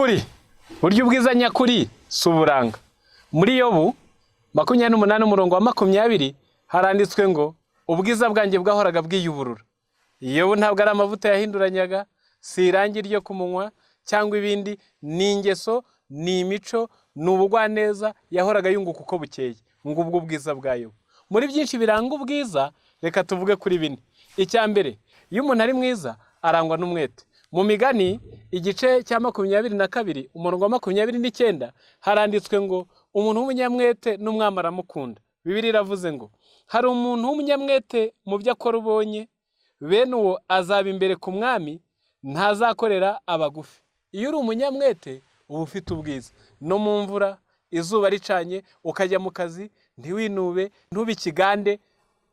ukuri burya ubwiza nyakuri si uburanga. Muri Yobu 28:20 haranditswe ngo ubwiza bwanjye bwahoraga bwiyuburura. Yobu ntabwo ari amavuta yahinduranyaga, si irangi ryo ku munwa cyangwa ibindi, ni ingeso, ni imico, ni ubugwaneza yahoraga yunguka uko bukeye. Ngubwo ubwiza bwa Yobu. Muri byinshi biranga ubwiza, reka tuvuge kuri bine. Icya mbere, iyo umuntu ari mwiza arangwa n'umwete. Mu Migani igice cya 22 umurongo wa 29 haranditswe ngo umuntu w'umunyamwete n'umwami aramukunda. Bibiliya iravuze ngo hari umuntu w'umunyamwete mu byo akora ubonye, bene uwo azaba imbere ku mwami, ntazakorera abagufi. Iyo uri umunyamwete uba ufite ubwiza. No mu mvura izuba ricanye ukajya mu kazi ntiwinube, ntube ikigande,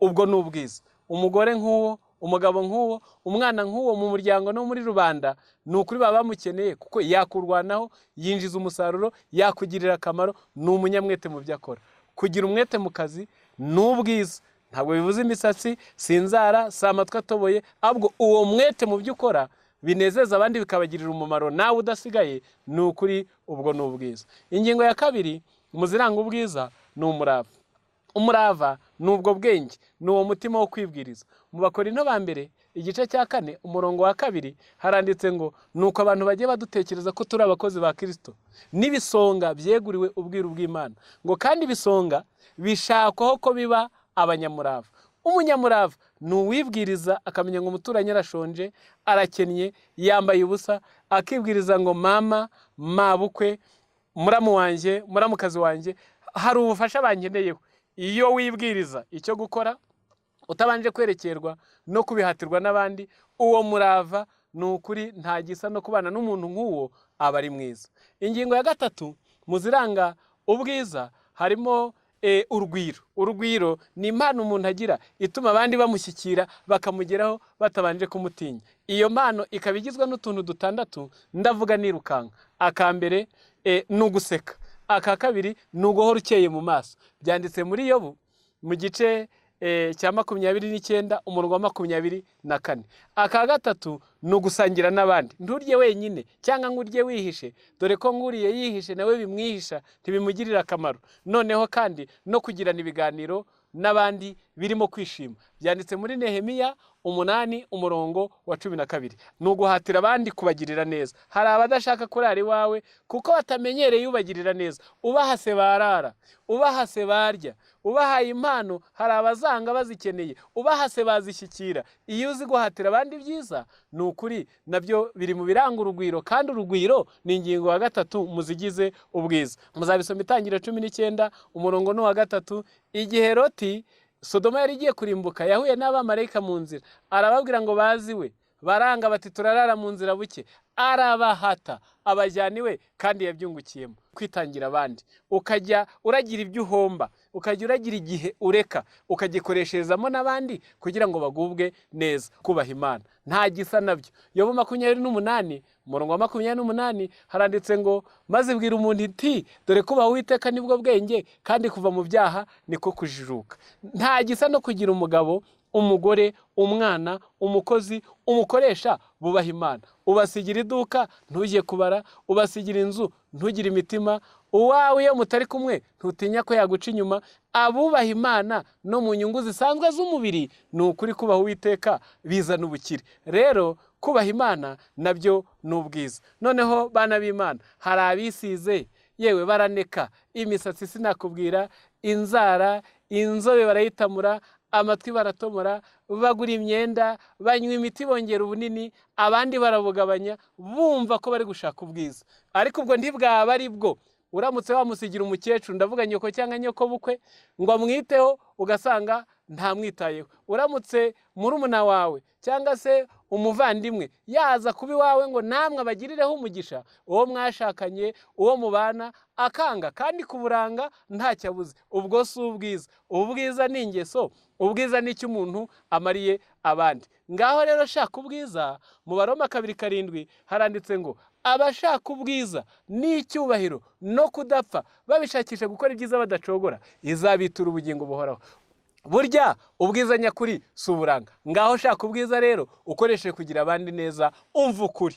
ubwo ni ubwiza. Umugore nk'uwo, umugabo nk'uwo, umwana nk'uwo mu muryango no muri rubanda, ni ukuri baba bamukeneye kuko yakurwanaho, yinjiza umusaruro, yakugirira akamaro. Ni umunyamwete mu byo akora. Kugira umwete mu kazi ni ubwiza. Ntabwo bivuze imisatsi, si inzara, si amatwi atoboye, ahubwo uwo mwete mu byo ukora binezeza abandi bikabagirira umumaro, nawe udasigaye, ni ukuri ubwo ni ubwiza. Ingingo ya kabiri mu ziranga ubwiza ni umurava. Umurava ni ubwo bwenge, ni uwo mutima wo kwibwiriza. Mu Bakorinto ba mbere igice cya 4 umurongo wa 2 haranditse ngo nuko abantu bagiye badutekereza ko turi abakozi ba Kristo, n'ibisonga byeguriwe ubwiru bw'Imana, ngo kandi ibisonga bishakwaho ko biba abanyamurava. Umunyamurava ni uwibwiriza akamenya ngo umuturanyi arashonje, arakennye, yambaye ubusa, akibwiriza ngo mama, mabukwe, muramu wanjye, muramukazi wanjye, hari ubufasha bankeneyeho. Iyo wibwiriza icyo gukora utabanje kwerekerwa no kubihatirwa n'abandi, uwo murava ni ukuri nta gisa no kubana n'umuntu nk'uwo, aba ari mwiza. Ingingo ya gatatu mu ziranga ubwiza harimo urugwiro. Urugwiro ni impano umuntu agira ituma abandi bamushyikira bakamugeraho batabanje kumutinya. Iyo mpano ikaba igizwe n'utuntu dutandatu, ndavuga nirukanka. Akambere ni uguseka, aka kabiri ni uguhora ukeye mu maso. Byanditse muri Yobu mu gice cya 29 umurongo wa 24. Aka gatatu ni ugusangira n'abandi. Nturye wenyine cyangwa ngo urye wihishe, dore ko nguriye yihishe nawe bimwihisha ntibimugirira akamaro. Noneho kandi no kugirana ibiganiro n'abandi birimo kwishima. Byanditse muri Nehemiya 8 umurongo wa 12. Ni uguhatira abandi kubagirira neza. Hari abadashaka kurara iwawe kuko batamenyereye ubagirira neza. Ubahase barara, ubahase barya, ubahaye impano hari abazanga bazikeneye, ubahase bazishyikira. Iyo uzi guhatira abandi byiza, ni ukuri nabyo biri mu biranga urugwiro, kandi urugwiro ni ingingo ya gatatu muzigize ubwiza. Muzabisoma Itangiriro 19 umurongo no wa 3. Igihe Loti Sodoma yari igiye kurimbuka, yahuye n'abamarayika mu nzira, arababwira ngo baziwe, baranga bati turarara mu nzira buke. Arabahata abajyana iwe, kandi yabyungukiyemo. Kwitangira abandi, ukajya uragira ibyo uhomba, ukajya uragira igihe ureka, ukagikoresherezamo n'abandi kugira ngo bagubwe neza. Kubaha Imana nta gisa nabyo. Yobu 28 umurongo wa 28 haranditse ngo maze bwira umuntu iti dore kubaha Uwiteka nibwo bwenge, kandi kuva mu byaha niko kujijuka. Nta gisa no kugira umugabo, umugore, umwana, umukozi, umukoresha bubaha Imana. Ubasigira iduka ntujye kubara, ubasigira inzu ntugire imitima, uwawe iyo mutari kumwe ntutinya ko yaguca inyuma. Abubaha Imana no mu nyungu zisanzwe z'umubiri, ni ukuri kubaha Uwiteka bizana ubukire. Rero kubaha Imana nabyo ni ubwiza. Noneho bana b'Imana, hari abisize yewe baraneka imisatsi sinakubwira, inzara, inzobe barayitamura, amatwi baratomora, bagura imyenda, banywa imiti bongera ubunini, abandi barabugabanya bumva ko bari gushaka ubwiza. Ariko ubwo ntibwaba ari bwo. Uramutse wamusigira umukecuru, ndavuga nyoko cyangwa nyoko bukwe, ngo amwiteho ugasanga ntamwitayeho. Uramutse murumuna wawe cyangwa se umuvandimwe yaza kuba iwawe ngo namwe abagirireho umugisha, uwo mwashakanye, uwo mubana akanga kandi kuburanga ntacyo abuze, ubwo si ubwiza. Ubwiza ni ingeso, ubwiza ni icyo umuntu amariye abandi. Ngaho rero shaka ubwiza. Mu Baroma 2:7 haranditse ngo abashaka ubwiza n'icyubahiro no kudapfa, babishakisha gukora ibyiza badacogora, izabitura ubugingo buhoraho. Burya ubwiza nyakuri si uburanga. Ngaho shaka ubwiza rero ukoresheje kugira abandi neza, umva ukuri.